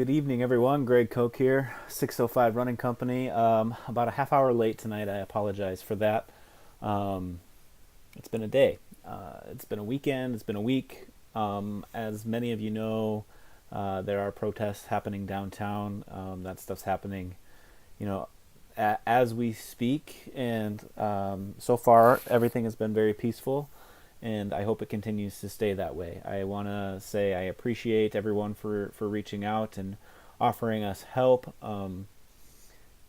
Good evening, everyone. Greg Koch here, 605 Running Company. About a half hour late tonight. I apologize for that. Um, it's been a day. It's been a weekend. It's been a week. As many of you know, there are protests happening downtown. That stuff's happening, you know, as we speak. And so far, everything has been very peaceful. And I hope it continues to stay that way. I want to say I appreciate everyone for reaching out and offering us help.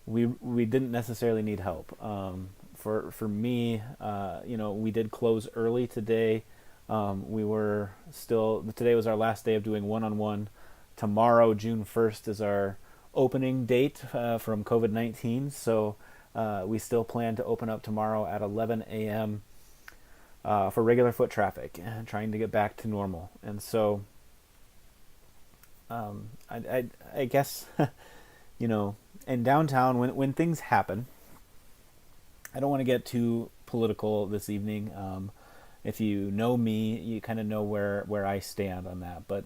We didn't necessarily need help. For me, we did close early today. We were still Today was our last day of doing one-on-one. Tomorrow, June 1st, is our opening date from COVID-19. So we still plan to open up tomorrow at 11 a.m. For regular foot traffic, and trying to get back to normal. And so, I guess, in downtown, when things happen, I don't want to get too political this evening. If you know me, you kind of know where I stand on that. But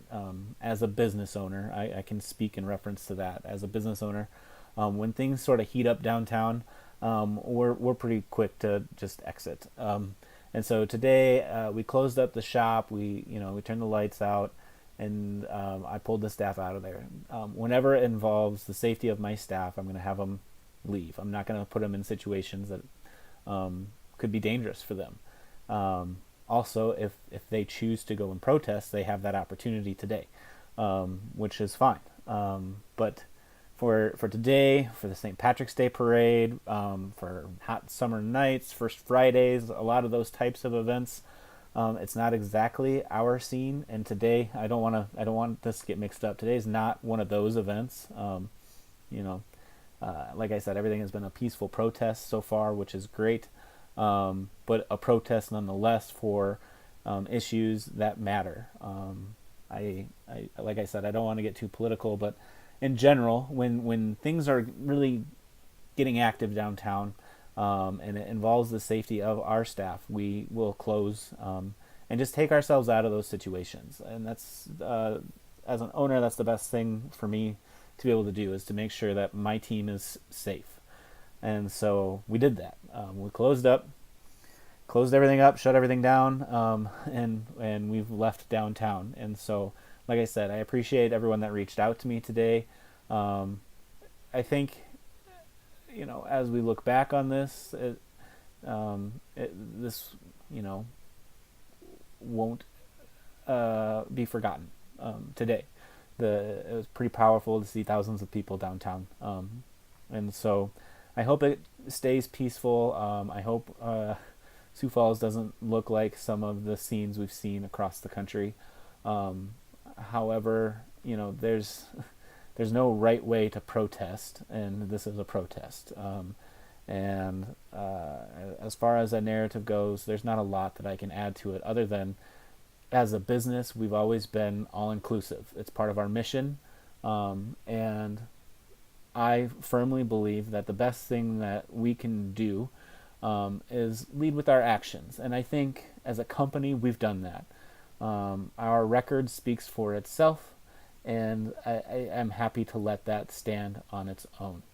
as a business owner, I can speak in reference to that. As a business owner, when things sort of heat up downtown, we're pretty quick to just exit. And so today we closed up the shop. We turned the lights out, and I pulled the staff out of there. Whenever it involves the safety of my staff, I'm going to have them leave. I'm not going to put them in situations that could be dangerous for them. Also, if they choose to go and protest, they have that opportunity today, which is fine. But for today, for the St. Patrick's Day parade, for hot summer nights, First Fridays, a lot of those types of events, it's not exactly our scene. And today, I don't want this to get mixed up. Today's not one of those events. Like I said, everything has been a peaceful protest so far, which is great. But a protest nonetheless for issues that matter. Like I said, I don't want to get too political, but in general, when things are really getting active downtown, and it involves the safety of our staff, we will close and just take ourselves out of those situations. And that's, as an owner, that's the best thing for me to be able to do, is to make sure that my team is safe. And so we did that. We closed everything up, shut everything down, and we've left downtown. And so, like I said, I appreciate everyone that reached out to me today. I think, as we look back on this, this won't be forgotten today. It was pretty powerful to see thousands of people downtown, and so I hope it stays peaceful. I hope Sioux Falls doesn't look like some of the scenes we've seen across the country. However, there's no right way to protest, and this is a protest. And as far as that narrative goes, there's not a lot that I can add to it, other than, as a business, we've always been all-inclusive. It's part of our mission, and I firmly believe that the best thing that we can do is lead with our actions. And I think as a company, we've done that. Our record speaks for itself, and I am happy to let that stand on its own.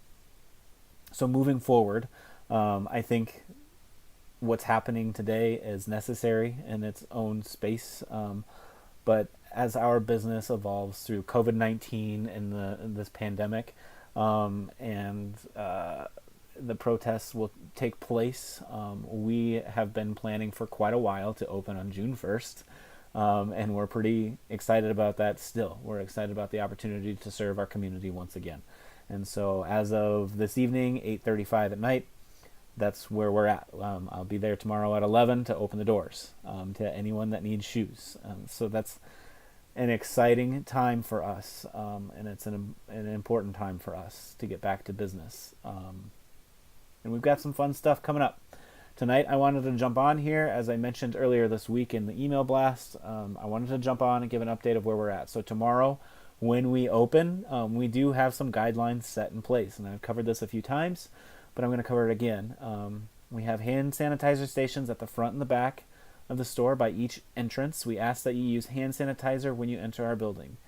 So moving forward, I think what's happening today is necessary in its own space. But as our business evolves through COVID-19 and this pandemic, and the protests will take place, we have been planning for quite a while to open on June 1st. And we're pretty excited about that still. We're excited about the opportunity to serve our community once again. And so as of this evening, 8:35 at night, that's where we're at. I'll be there tomorrow at 11 to open the doors to anyone that needs shoes. So that's an exciting time for us, and it's an important time for us to get back to business. And we've got some fun stuff coming up. Tonight, I wanted to jump on here, as I mentioned earlier this week in the email blast. I wanted to jump on and give an update of where we're at. So tomorrow, when we open, we do have some guidelines set in place. And I've covered this a few times, but I'm going to cover it again. We have hand sanitizer stations at the front and the back of the store by each entrance. We ask that you use hand sanitizer when you enter our building.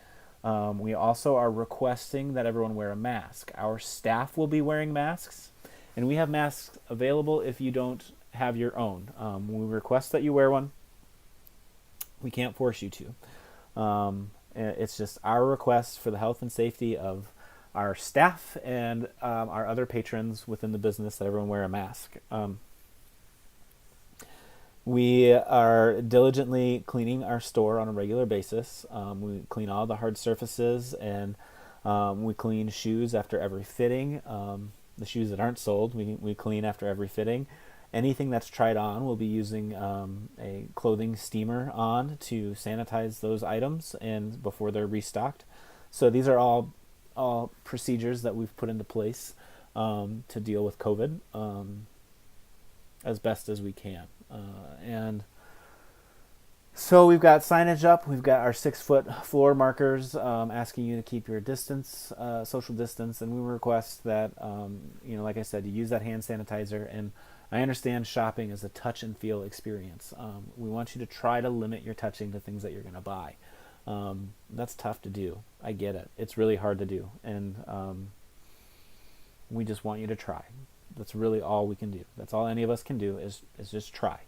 We also are requesting that everyone wear a mask. Our staff will be wearing masks, and we have masks available if you don't have your own. We request that you wear one. We can't force you to. It's just our request for the health and safety of our staff and our other patrons within the business that everyone wear a mask. We are diligently cleaning our store on a regular basis. We clean all the hard surfaces, and we clean shoes after every fitting. The shoes that aren't sold, we clean after every fitting. Anything that's tried on, we'll be using a clothing steamer on to sanitize those items and before they're restocked. So these are all procedures that we've put into place to deal with COVID as best as we can. And so we've got signage up. We've got our 6-foot floor markers asking you to keep your distance, social distance, and we request that, like I said, you use that hand sanitizer. And I understand shopping is a touch and feel experience. We want you to try to limit your touching to things that you're going to buy. That's tough to do. I get it. It's really hard to do. And we just want you to try. That's really all we can do. That's all any of us can do is just try.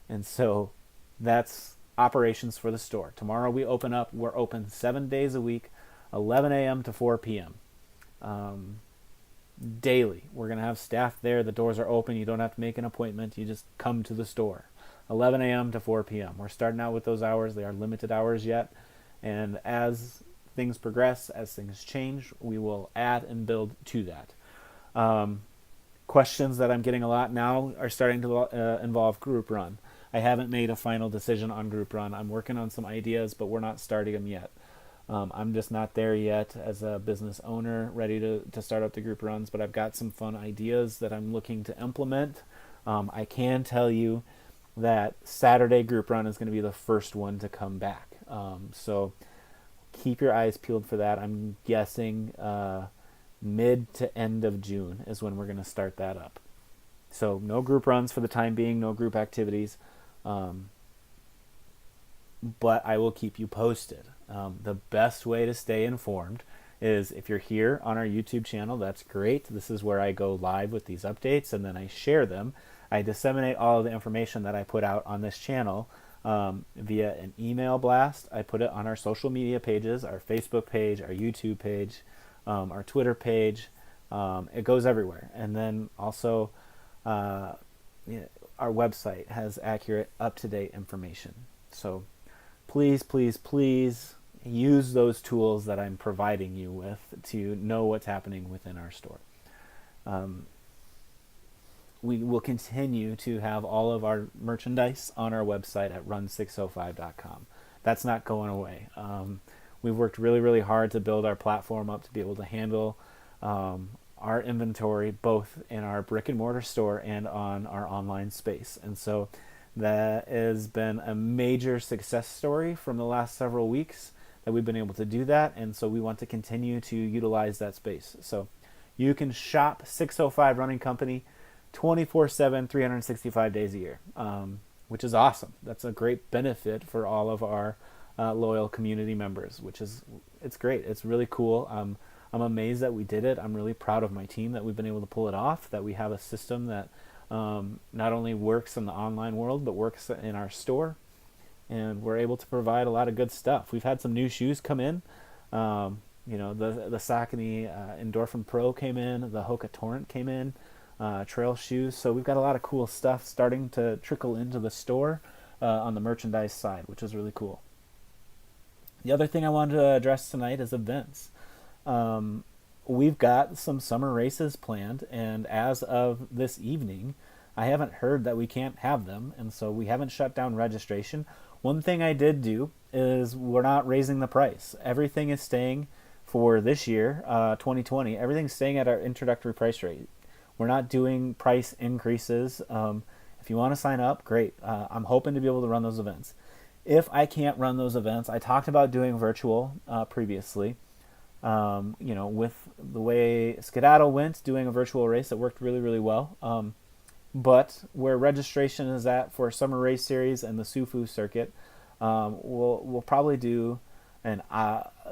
And so that's operations for the store. Tomorrow we open up. We're open 7 days a week, 11 a.m. to 4 p.m. Daily. We're going to have staff there. The doors are open. You don't have to make an appointment. You just come to the store. 11 a.m. to 4 p.m. We're starting out with those hours. They are limited hours yet. And as things progress, as things change, we will add and build to that. Questions that I'm getting a lot now are starting to involve group run. I haven't made a final decision on group run. I'm working on some ideas, but we're not starting them yet. I'm just not there yet as a business owner, ready to start up the group runs, but I've got some fun ideas that I'm looking to implement. I can tell you that Saturday group run is going to be the first one to come back. So keep your eyes peeled for that. I'm guessing mid to end of June is when we're going to start that up. So no group runs for the time being, no group activities. But I will keep you posted. The best way to stay informed is if you're here on our YouTube channel, that's great. This is where I go live with these updates and then I share them. I disseminate all of the information that I put out on this channel via an email blast. I put it on our social media pages, our Facebook page, our YouTube page, our Twitter page. It goes everywhere. And then also our website has accurate, up-to-date information. So please, please, please use those tools that I'm providing you with to know what's happening within our store. We will continue to have all of our merchandise on our website at run605.com. That's not going away. We've worked really, really hard to build our platform up to be able to handle our inventory both in our brick and mortar store and on our online space. And so that has been a major success story from the last several weeks that we've been able to do that. And so we want to continue to utilize that space. So you can shop 605 Running Company 24/7, 365 days a year, which is awesome. That's a great benefit for all of our loyal community members, it's great. It's really cool. I'm amazed that we did it. I'm really proud of my team that we've been able to pull it off, that we have a system that not only works in the online world, but works in our store. And we're able to provide a lot of good stuff. We've had some new shoes come in. The Saucony Endorphin Pro came in. The Hoka Torrent came in. Trail shoes. So we've got a lot of cool stuff starting to trickle into the store on the merchandise side, which is really cool. The other thing I wanted to address tonight is events. We've got some summer races planned, and as of this evening, I haven't heard that we can't have them, and so we haven't shut down registration. One thing I did do is we're not raising the price. Everything is staying for this year, 2020. Everything's staying at our introductory price rate. We're not doing price increases. If you want to sign up, great. I'm hoping to be able to run those events. If I can't run those events, I talked about doing virtual previously. With the way Skedaddle went, doing a virtual race, it worked really, really well. But where registration is at for Summer Race Series and the Sufu circuit, we'll probably do and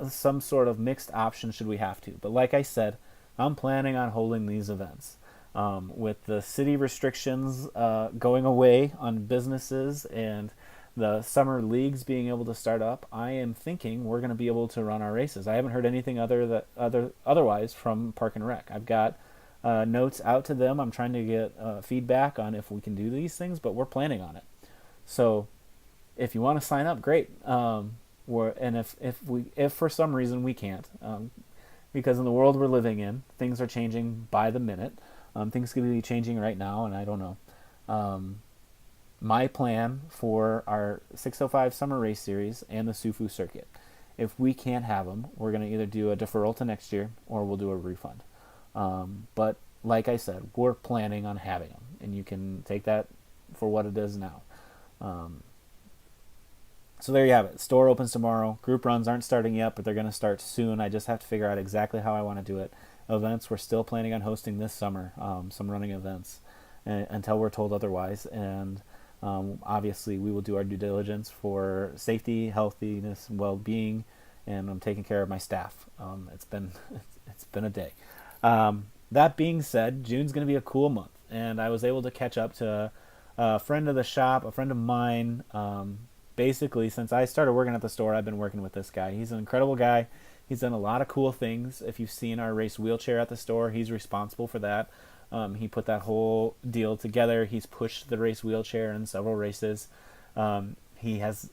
some sort of mixed option should we have to. But like I said, I'm planning on holding these events. With the city restrictions going away on businesses and the summer leagues being able to start up, I am thinking we're going to be able to run our races. I haven't heard anything otherwise from Park and Rec. I've got notes out to them. I'm trying to get feedback on if we can do these things, but we're planning on it. So if you want to sign up, great. And if for some reason we can't, because in the world we're living in, things are changing by the minute. Things could be changing right now, and I don't know. My plan for our 605 Summer Race Series and the Sufu Circuit, if we can't have them, we're going to either do a deferral to next year or we'll do a refund. But like I said, we're planning on having them, and you can take that for what it is now. So there you have it. Store opens tomorrow. Group runs aren't starting yet, but they're going to start soon. I just have to figure out exactly how I want to do it. Events, we're still planning on hosting this summer, some running events, until we're told otherwise. And obviously, we will do our due diligence for safety, healthiness, and well-being, and I'm taking care of my staff. It's been a day. That being said, June's going to be a cool month, and I was able to catch up to a friend of the shop, a friend of mine. Basically, since I started working at the store, I've been working with this guy. He's an incredible guy. He's done a lot of cool things. If you've seen our race wheelchair at the store, he's responsible for that. He put that whole deal together. He's pushed the race wheelchair in several races. He has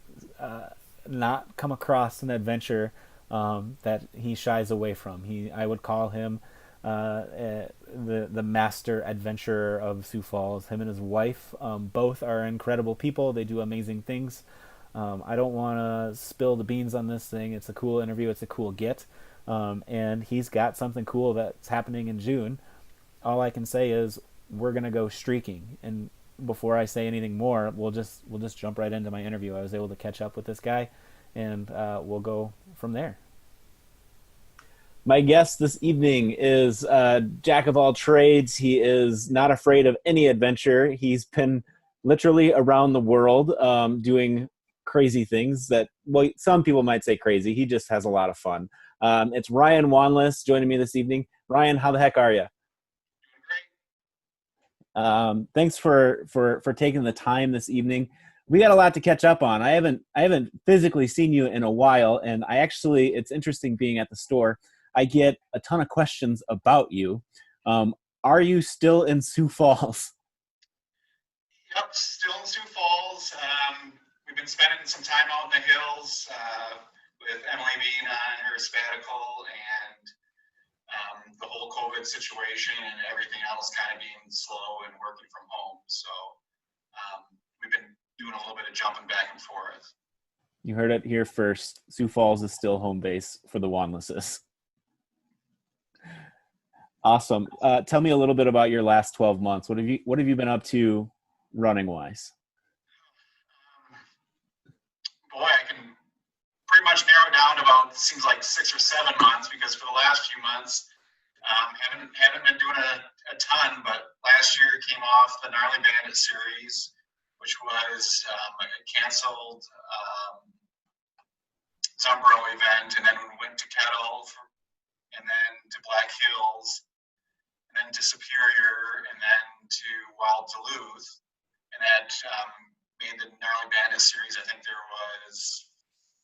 not come across an adventure that he shies away from. I would call him the master adventurer of Sioux Falls. Him and his wife both are incredible people. They do amazing things. I don't want to spill the beans on this thing. It's a cool interview. It's a cool get. And he's got something cool that's happening in June. All I can say is we're going to go streaking. And before I say anything more, we'll just jump right into my interview. I was able to catch up with this guy, and we'll go from there. My guest this evening is Jack of all trades. He is not afraid of any adventure. He's been literally around the world doing crazy things that, well, some people might say crazy. He just has a lot of fun. It's Ryan Wanless joining me this evening. Ryan, how the heck are you? Thanks for taking the time this evening. We got a lot to catch up on. I haven't physically seen you in a while, and it's interesting being at the store. I get a ton of questions about you. Are you still in Sioux Falls? Yep, still in Sioux Falls. We've been spending some time out in the hills with Emily being on her sabbatical and the whole COVID situation and everything else kind of being slow and working from home. So we've been doing a little bit of jumping back and forth. You heard it here first. Sioux Falls is still home base for the Wanlesses. Awesome. Tell me a little bit about your last 12 months. What have you been up to running wise? Boy, I can pretty much narrow it down to about, seems like 6 or 7 months, because for the last few months, haven't been doing a ton, but last year came off the Gnarly Bandit series, which was a canceled Zumbro event, and then we went to Kettle, and then to Black Hills, and then to Superior, and then to Wild Duluth, and that made the Gnarly Bandit series. I think there was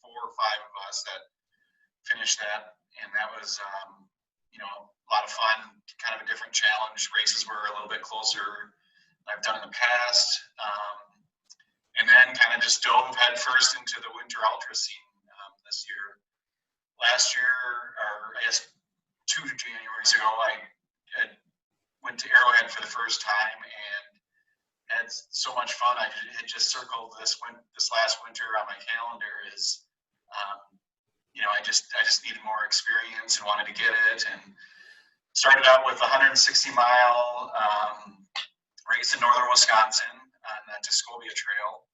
4 or 5 of us that finished that, and that was a lot of fun, kind of a different challenge. Races were a little bit closer than I've done in the past, and then kind of just dove headfirst into the winter ultra scene this year. Last year, or I guess 2 Januaries ago, I went to Arrowhead for the first time and had so much fun. I had just circled this last winter on my calendar as I just needed more experience and wanted to get it, and started out with a 160-mile race in northern Wisconsin on the Tuscobia Trail,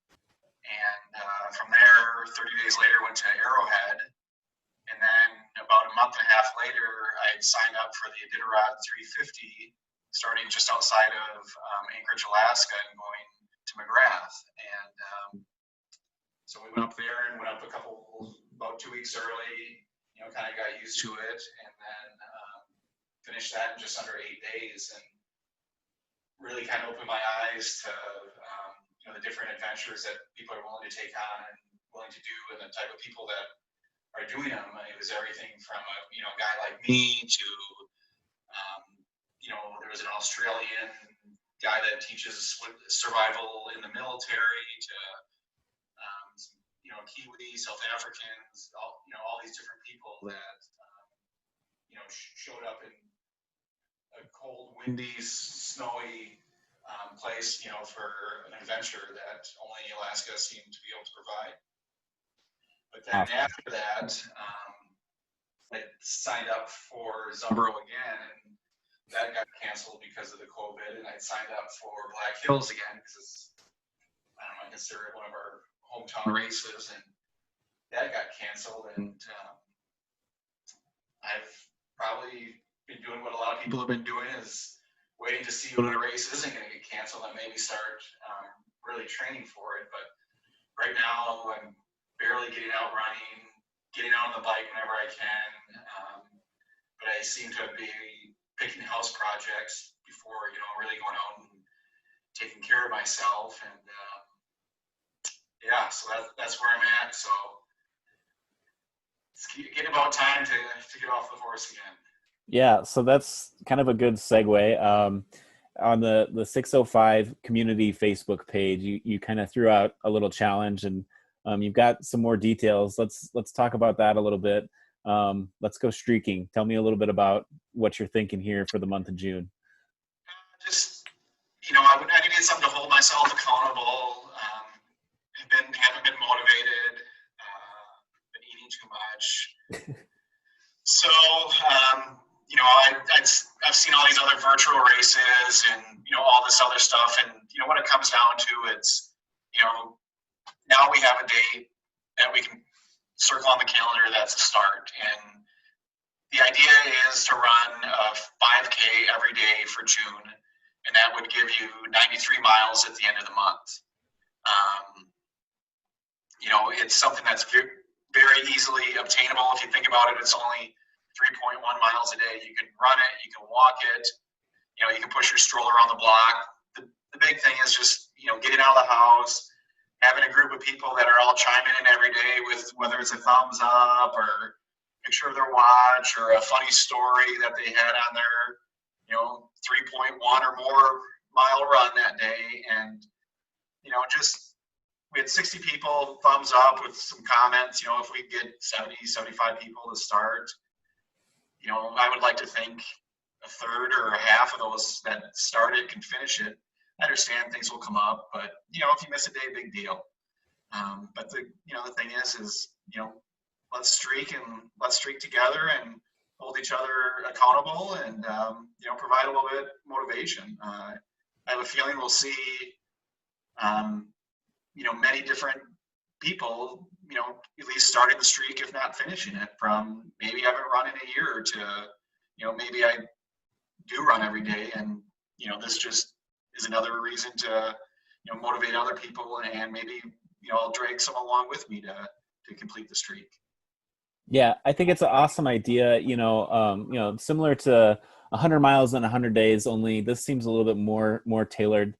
and from there, 30 days later, went to Arrowhead. And then about a month and a half later, I signed up for the Iditarod 350, starting just outside of Anchorage, Alaska, and going to McGrath. And so we went up there and went up about 2 weeks weeks early, kind of got used to it, and then finished that in just under 8 days, and really kind of opened my eyes to the different adventures that people are willing to take on and willing to do, and the type of people that are doing them. It was everything from a guy like me to there was an Australian guy that teaches survival in the military to Kiwi, South Africans, all these different people that showed up in a cold, windy, snowy place, for an adventure that only Alaska seemed to be able to provide. But then Awesome. after that, I signed up for Zumbro again, and that got canceled because of the COVID. And I signed up for Black Hills again because it's, I consider it one of our hometown races, and that got canceled. And I've probably been doing what a lot of people have been doing, is waiting to see when a race isn't going to get canceled and maybe start really training for it. But right now, I'm barely getting out running, getting out on the bike whenever I can. But I seem to be picking house projects before, really going out and taking care of myself. And yeah, so that's where I'm at. So it's getting about time to get off the horse again. Yeah, so that's kind of a good segue. On the 605 community Facebook page, you kind of threw out a little challenge, and you've got some more details. Let's talk about that a little bit. Let's go streaking. Tell me a little bit about what you're thinking here for the month of June. Just, I needed something to hold myself accountable. Haven't been motivated. Been eating too much. So, I've seen all these other virtual races and, all this other stuff. And, what it comes down to, it's, now we have a date that we can circle on the calendar. That's a start. And the idea is to run a 5K every day for June. And that would give you 93 miles at the end of the month. It's something that's very easily obtainable. If you think about it, it's only 3.1 miles a day. You can run it, you can walk it, you can push your stroller on the block. The big thing is just, getting out of the house, having a group of people that are all chiming in every day with whether it's a thumbs up or picture of their watch or a funny story that they had on their, 3.1 or more mile run that day. And, we had 60 people thumbs up with some comments. If we get 70, 75 people to start, I would like to think a third or a half of those that started can finish it. I understand things will come up, but if you miss a day, big deal. But the thing is let's streak together and hold each other accountable and provide a little bit of motivation. I have a feeling we'll see many different people at least starting the streak, if not finishing it, from maybe I haven't run in a year to maybe I do run every day, and this just is another reason to motivate other people, and maybe I'll drag some along with me to complete the streak. Yeah, I think it's an awesome idea. Similar to 100 miles in 100 days. Only this seems a little bit more tailored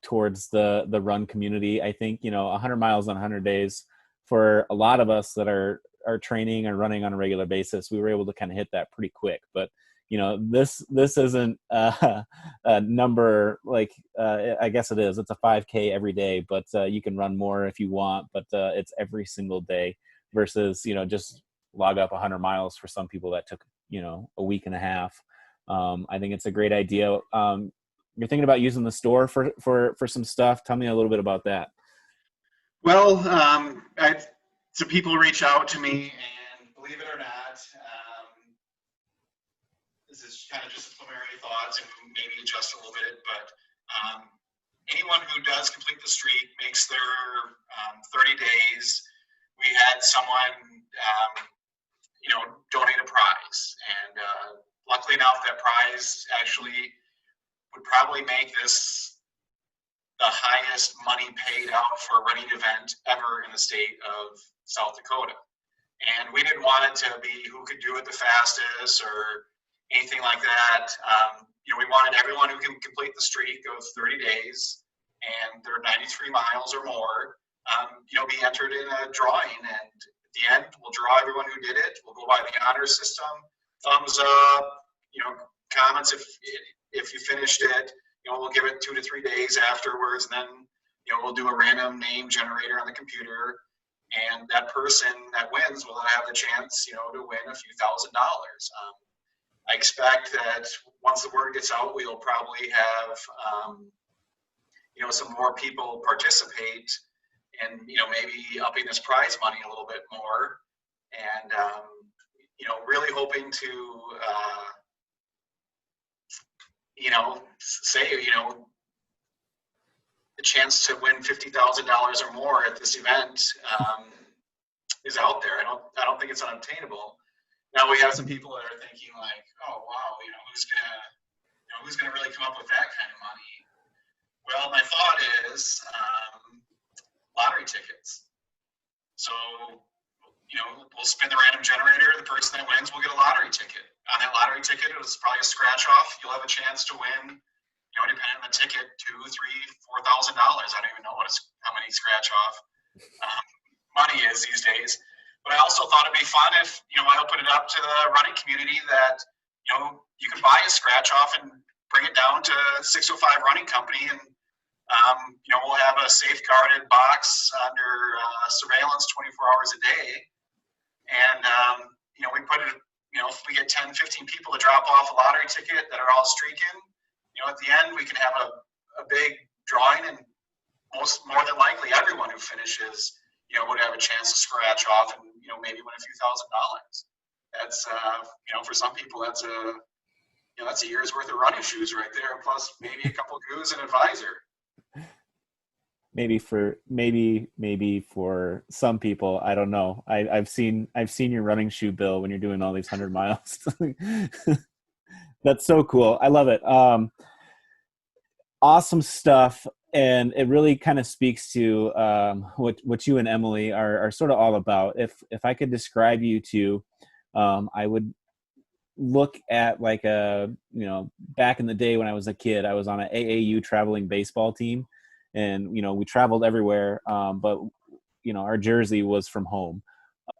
towards the run community. I think 100 miles in 100 days for a lot of us that are training and running on a regular basis, we were able to kind of hit that pretty quick. But this isn't a number like I guess it is. It's a 5K every day, but you can run more if you want. But it's every single day versus just log up 100 miles for some people that took a week and a half. I think it's a great idea. You're thinking about using the store for some stuff. Tell me a little bit about that. Well, some people reach out to me, and believe it or not, this is kind of just preliminary thoughts and maybe adjust a little bit, but anyone who does complete the streak makes their 30 days. We had someone, donate a prize, and luckily enough, that prize actually would probably make this the highest money paid out for a running event ever in the state of South Dakota. And we didn't want it to be who could do it the fastest or anything like that. We wanted everyone who can complete the streak of 30 days and they're 93 miles or more, be entered in a drawing. And at the end, we'll draw everyone who did it. We'll go by the honor system, thumbs up, comments if you finished it. We'll give it 2 to 3 days afterwards, and then we'll do a random name generator on the computer, and that person that wins will have the chance, to win a few $1,000s. I expect that once the word gets out, we'll probably have, some more people participate, and maybe upping this prize money a little bit more, and really hoping to, say, the chance to win $50,000 or more at this event is out there. I don't think it's unobtainable. Now we have some people that are thinking like, oh wow, who's gonna really come up with that kind of money? Well, my thought is lottery tickets. So we'll spin the random generator. The person that wins will get a lottery ticket. On that lottery ticket, it's probably a scratch off. You'll have a chance to win, depending on the ticket, $2,000, $3,000, $4,000. I don't even know how many scratch off money is these days. But I also thought it'd be fun if I open it up to the running community that you can buy a scratch off and bring it down to 605 Running Company, and we'll have a safeguarded box under surveillance 24 hours a day. And, we put it, if we get 10, 15 people to drop off a lottery ticket that are all streaking, at the end we can have a big drawing, and more than likely everyone who finishes, would have a chance to scratch off and, maybe win a few $1,000s. That's, for some people, that's a year's worth of running shoes right there, plus maybe a couple goos and advisor. Maybe for some people, I don't know. I've seen your running shoe bill when you're doing all these 100 miles. That's so cool. I love it. Awesome stuff. And it really kind of speaks to what you and Emily are sort of all about. If I could describe you two, I would look at like back in the day when I was a kid, I was on an AAU traveling baseball team, and we traveled everywhere, but our jersey was from home.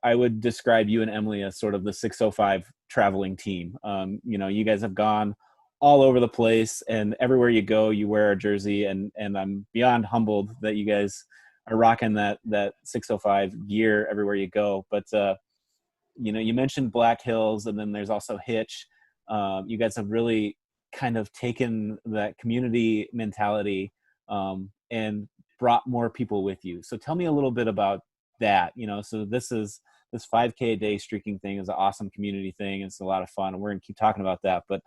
I would describe you and Emily as sort of the 605 traveling team. You guys have gone all over the place, and everywhere you go, you wear our jersey, and I'm beyond humbled that you guys are rocking that 605 gear everywhere you go. But you mentioned Black Hills, and then there's also Hitch. You guys have really kind of taken that community mentality and brought more people with you. So tell me a little bit about that. So this 5K a day streaking thing is an awesome community thing. It's a lot of fun, and we're gonna keep talking about that. But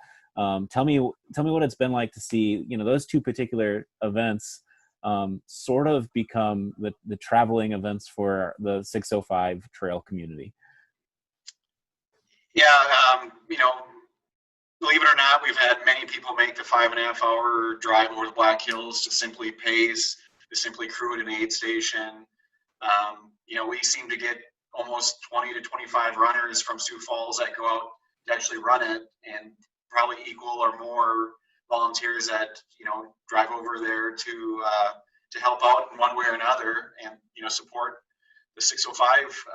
tell me what it's been like to see those two particular events sort of become the traveling events for the 605 trail community. Yeah, believe it or not, we've had many people make the 5.5 hour drive over the Black Hills to simply pace, to simply crew at an aid station. We seem to get almost 20 to 25 runners from Sioux Falls that go out to actually run it, and probably equal or more volunteers that drive over there to help out in one way or another, and support the 605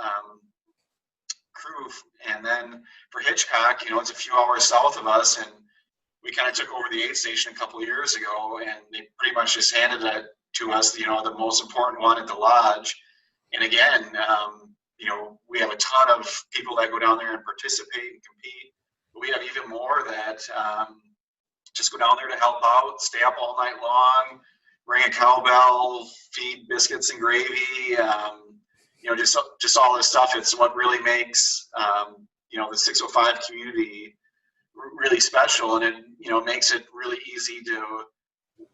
crew. And then for Hitchcock, it's a few hours south of us, and we kind of took over the aid station a couple of years ago, and they pretty much just handed it to us, the most important one at the lodge. And again, we have a ton of people that go down there and participate and compete, but we have even more that just go down there to help out, stay up all night long, ring a cowbell, feed biscuits and gravy, just all this stuff. It's what really makes the 605 community really special, and it makes it really easy to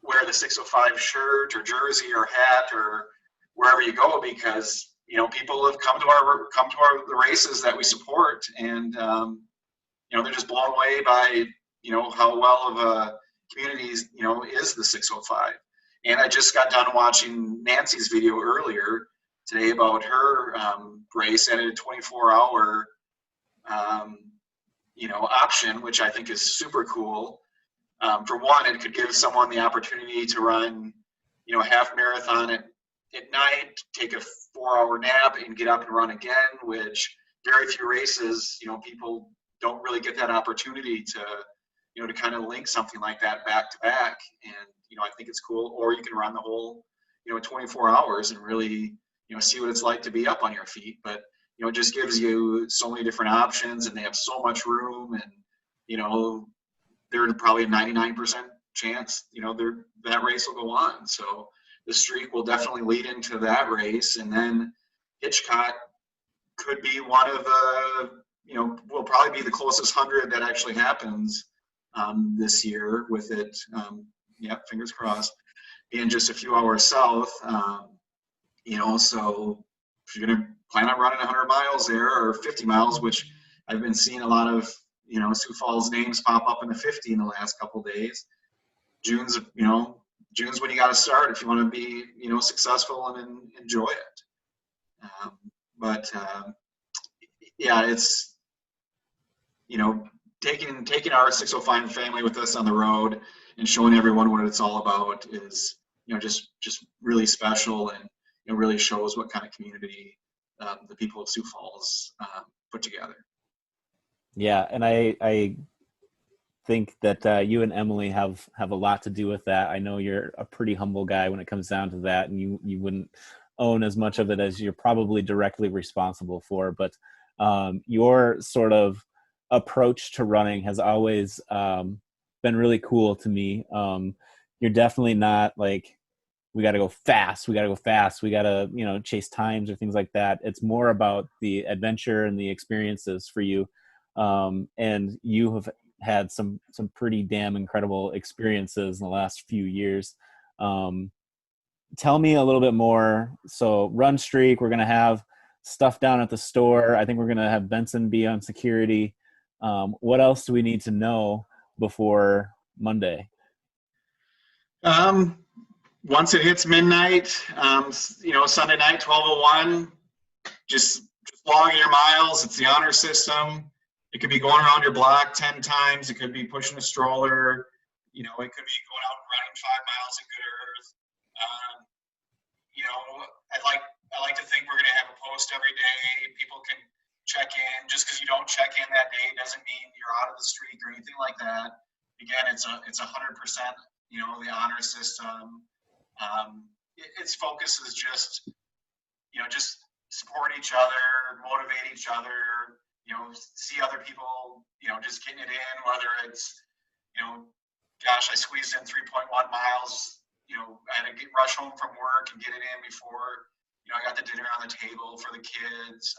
wear the 605 shirt or jersey or hat or wherever you go, because people have come to the races that we support, and they're just blown away by how well of a community is the 605. And I just got done watching Nancy's video earlier, today about her race at a 24-hour option, which I think is super cool. For one, it could give someone the opportunity to run, a half marathon at night, take a 4-hour nap, and get up and run again. Which very few races, people don't really get that opportunity to kind of link something like that back to back. And I think it's cool. Or you can run the whole 24 hours and really see what it's like to be up on your feet. But it just gives you so many different options, and they have so much room, and they're probably a 99% chance that race will go on. So the streak will definitely lead into that race, and then Hitchcock could be one of the will probably be the closest 100 that actually happens this year, with it fingers crossed, being just a few hours south. So if you're going to plan on running 100 miles there, or 50 miles, which I've been seeing a lot of, Sioux Falls names pop up in the 50 in the last couple of days. June's when you got to start if you want to be, successful and enjoy it. It's, taking our 605 family with us on the road and showing everyone what it's all about is, just really special, and it really shows what kind of community the people of Sioux Falls put together. Yeah, and I think that you and Emily have a lot to do with that. I know you're a pretty humble guy when it comes down to that, and you wouldn't own as much of it as you're probably directly responsible for. But your sort of approach to running has always been really cool to me. You're definitely not like, we got to go fast, we got to chase times or things like that. It's more about the adventure and the experiences for you. And you have had some pretty damn incredible experiences in the last few years. Tell me a little bit more. So run streak, we're going to have stuff down at the store. I think we're going to have Benson be on security. What else do we need to know before Monday? Once it hits midnight, Sunday night, 12:01, just log your miles. It's the honor system. It could be going around your block 10 times. It could be pushing a stroller. It could be going out and running 5 miles in good earth. I like to think we're going to have a post every day. People can check in. Just because you don't check in that day doesn't mean you're out of the streak or anything like that. Again, it's 100%, the honor system. Its focus is just support each other, motivate each other, see other people, just getting it in, whether it's, gosh, I squeezed in 3.1 miles, I had to rush home from work and get it in before, I got the dinner on the table for the kids.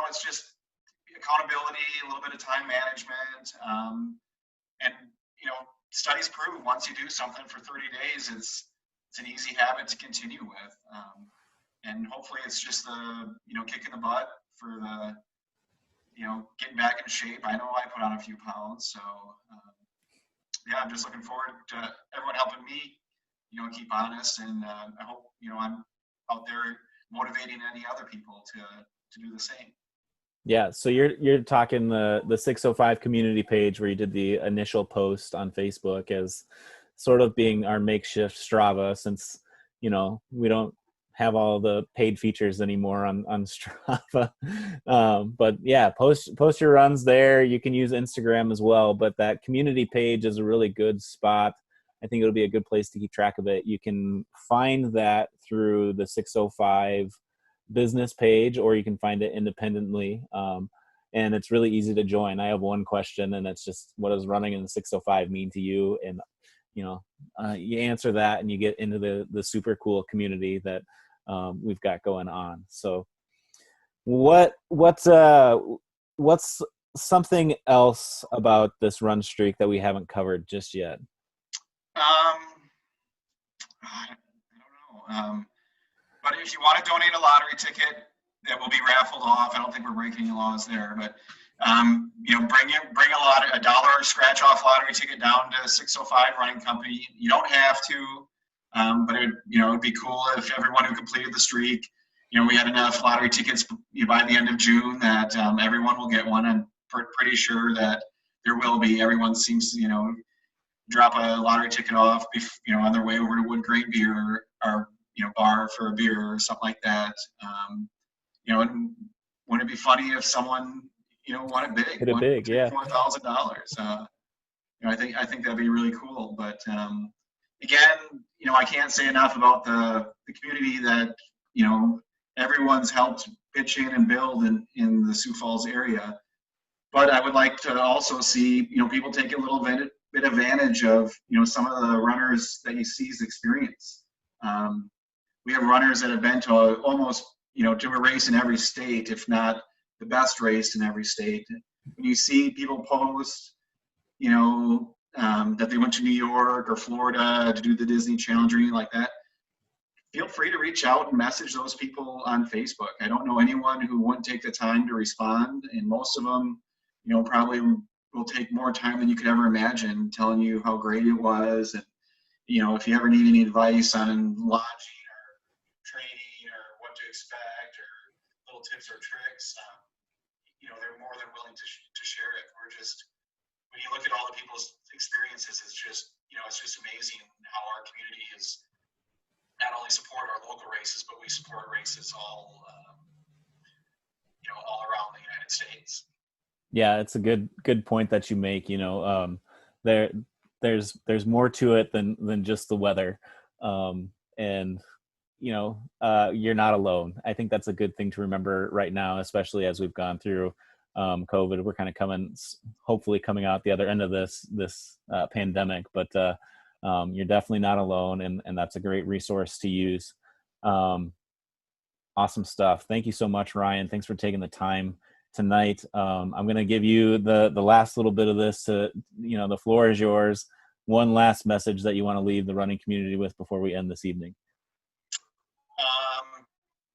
It's just accountability, a little bit of time management. And studies prove once you do something for 30 days, it's an easy habit to continue with. And hopefully it's just the, kick in the butt for the, getting back in shape. I know I put on a few pounds, so I'm just looking forward to everyone helping me, keep honest. And I hope, I'm out there motivating any other people to do the same. Yeah, so you're talking the 605 community page where you did the initial post on Facebook as sort of being our makeshift Strava, since we don't have all the paid features anymore on Strava. But yeah, post your runs there. You can use Instagram as well, but that community page is a really good spot. I think it'll be a good place to keep track of it. You can find that through the 605 business page, or you can find it independently. And it's really easy to join. I have one question, and it's just, what does running in the 605 mean to you? And you answer that and you get into the super cool community that we've got going on. So what's something else about this run streak that we haven't covered just yet? I don't know. But if you want to donate a lottery ticket, that will be raffled off. I don't think we're breaking any laws there, but bring a $1 scratch off lottery ticket down to 605 Running Company. You don't have to. But it'd be cool if everyone who completed the streak, we had enough lottery tickets by the end of June that everyone will get one. I'm pretty sure that there will be. Everyone seems to, drop a lottery ticket off, on their way over to Wood Grain Beer or bar for a beer or something like that. And wouldn't it be funny if someone won it big, Hit it won big, three or yeah. $4,000? I think that'd be really cool. But again, I can't say enough about the community that everyone's helped pitch in and build in the Sioux Falls area. But I would like to also see people take a little bit advantage of some of the runners that you see's experience. We have runners that have been to almost to a race in every state, if not the best race in every state. When you see people post, that they went to New York or Florida to do the Disney Challenge or anything like that, feel free to reach out and message those people on Facebook. I don't know anyone who wouldn't take the time to respond, and most of them, probably will take more time than you could ever imagine, telling you how great it was, and if you ever need any advice on lodging or training or what to expect or little tips or tricks, they're more than willing to share it. We're just, when you look at all the people's experiences, it's just amazing how our community is not only support our local races, but we support races all around the United States. Yeah, it's a good point that you make. There there's more to it than just the weather, and you're not alone. I think that's a good thing to remember right now, especially as we've gone through COVID. We're kind of hopefully coming out the other end of this pandemic, but you're definitely not alone, and that's a great resource to use. Awesome stuff. Thank you so much, Ryan. Thanks for taking the time tonight. I'm going to give you the last little bit of this. The floor is yours. One last message that you want to leave the running community with before we end this evening.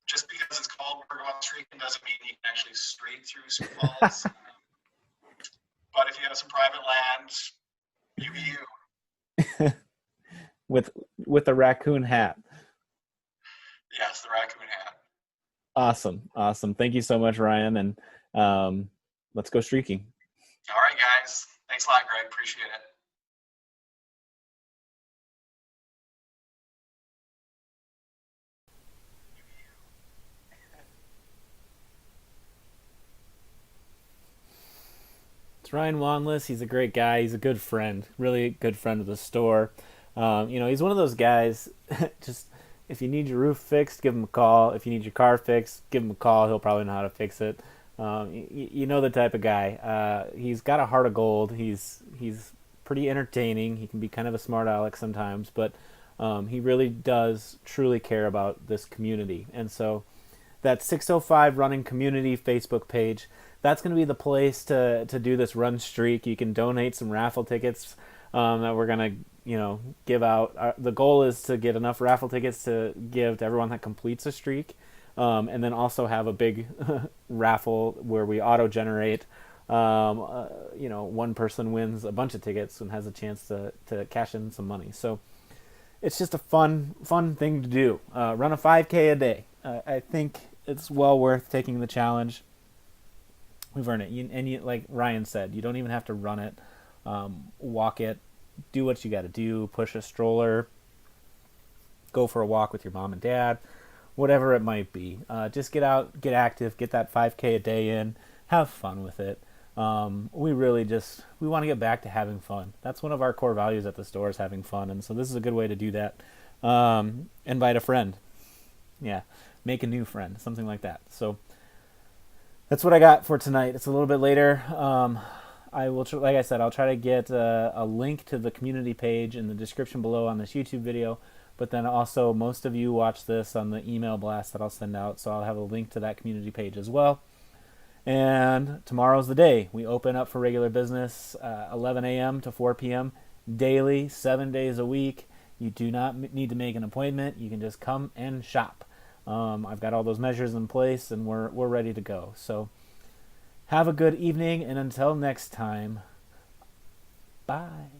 Just because it's called Bergamot Streaking doesn't mean you can actually streak through Sioux Falls. But if you have some private land, you be you. with the raccoon hat. Yes, the raccoon hat. Awesome. Thank you so much, Ryan, and let's go streaking. All right, guys. Thanks a lot, Greg. Appreciate it. It's Ryan Wanless. He's a great guy. He's a good friend, really good friend of the store. He's one of those guys, just if you need your roof fixed, give him a call. If you need your car fixed, give him a call. He'll probably know how to fix it. You know the type of guy. He's got a heart of gold. He's pretty entertaining. He can be kind of a smart aleck sometimes, but he really does truly care about this community. And so that 605 Running Community Facebook page, that's going to be the place to do this run streak. You can donate some raffle tickets that we're going to give out. The goal is to get enough raffle tickets to give to everyone that completes a streak, and then also have a big raffle where we auto generate. One person wins a bunch of tickets and has a chance to cash in some money. So it's just a fun thing to do. Run a 5K a day. I think it's well worth taking the challenge. We've earned it. And like Ryan said, you don't even have to run it. Walk it. Do what you got to do. Push a stroller. Go for a walk with your mom and dad. Whatever it might be. Just get out, get active, get that 5K a day in. Have fun with it. We want to get back to having fun. That's one of our core values at the store, is having fun. And so this is a good way to do that. Invite a friend. Yeah. Make a new friend. Something like that. So that's what I got for tonight. It's a little bit later. I will, like I said, I'll try to get a link to the community page in the description below on this YouTube video. But then also, most of you watch this on the email blast that I'll send out, so I'll have a link to that community page as well. And tomorrow's the day. We open up for regular business, 11 a.m. to 4 p.m. daily, 7 days a week. You do not need to make an appointment. You can just come and shop. I've got all those measures in place, and we're ready to go. So have a good evening, and until next time, bye.